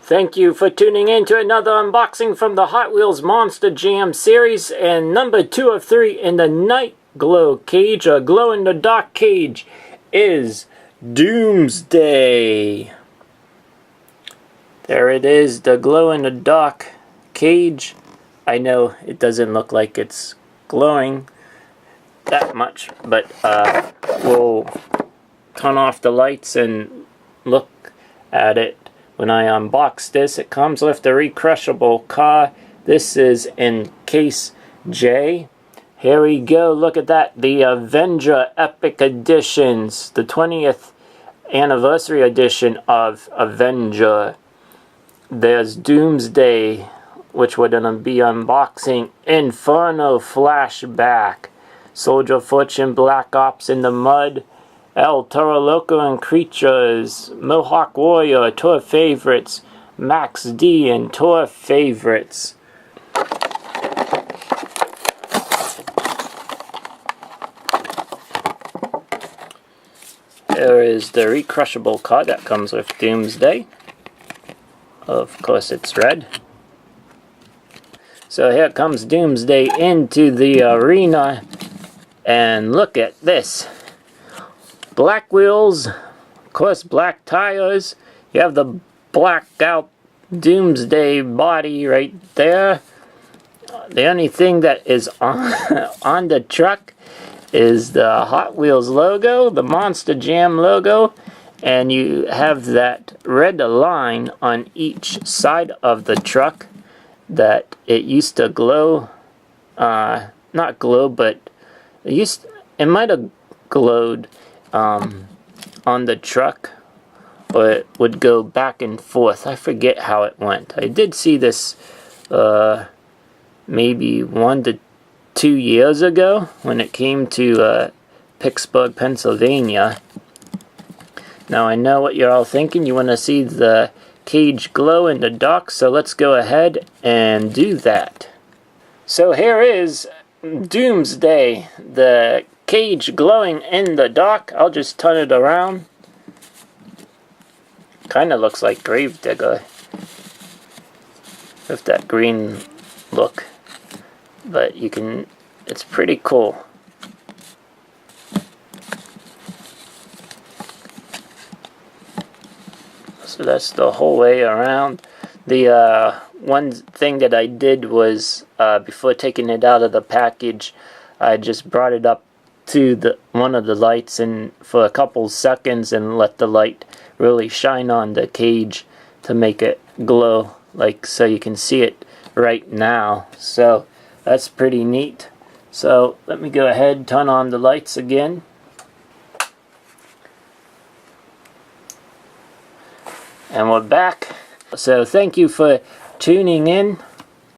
Thank you for tuning in to another unboxing from the Hot Wheels Monster Jam series, and number 2 of 3 in the night glow cage, or glow-in-the-dark cage, is Doomsday. There it is, the glow-in-the-dark cage. I know it doesn't look like it's glowing that much, but we'll turn off the lights and look at it. When I unbox this, it comes with the recrushable car. This is in case J. Here we go, look at that, the Avenger Epic Editions, the 20th anniversary edition of Avenger. There's Doomsday, which we're going to be unboxing. Inferno Flashback, Soldier Fortune, Black Ops in the Mud, El Toro Loco and Creatures, Mohawk Warrior, Tour Favorites, Max D and Tour Favorites. There is the recrushable card that comes with Doomsday. Of course it's red. So here comes Doomsday into the arena, and look at this. Black wheels, of course black tires. You have the blacked out Doomsday body right there. The only thing that is on the truck is the Hot Wheels logo, the Monster Jam logo, and you have that red line on each side of the truck that it used to glow. Not glow, but it might have glowed on the truck, or it would go back and forth. I forget how it went. I did see this maybe 1 to 2 years ago when it came to Pittsburgh, Pennsylvania. Now I know what you're all thinking. You want to see the cage glow in the dark, so let's go ahead and do that. So here is Doomsday, the cage glowing in the dark. I'll just turn it around. Kind of looks like Gravedigger with that green look, but you can, it's pretty cool. So that's the whole way around. The one thing that I did was before taking it out of the package, I just brought it up to one of the lights and for a couple seconds and let the light really shine on the cage to make it glow, like so you can see it right now. So that's pretty neat. So let me go ahead and turn on the lights again. And we're back. So thank you for tuning in.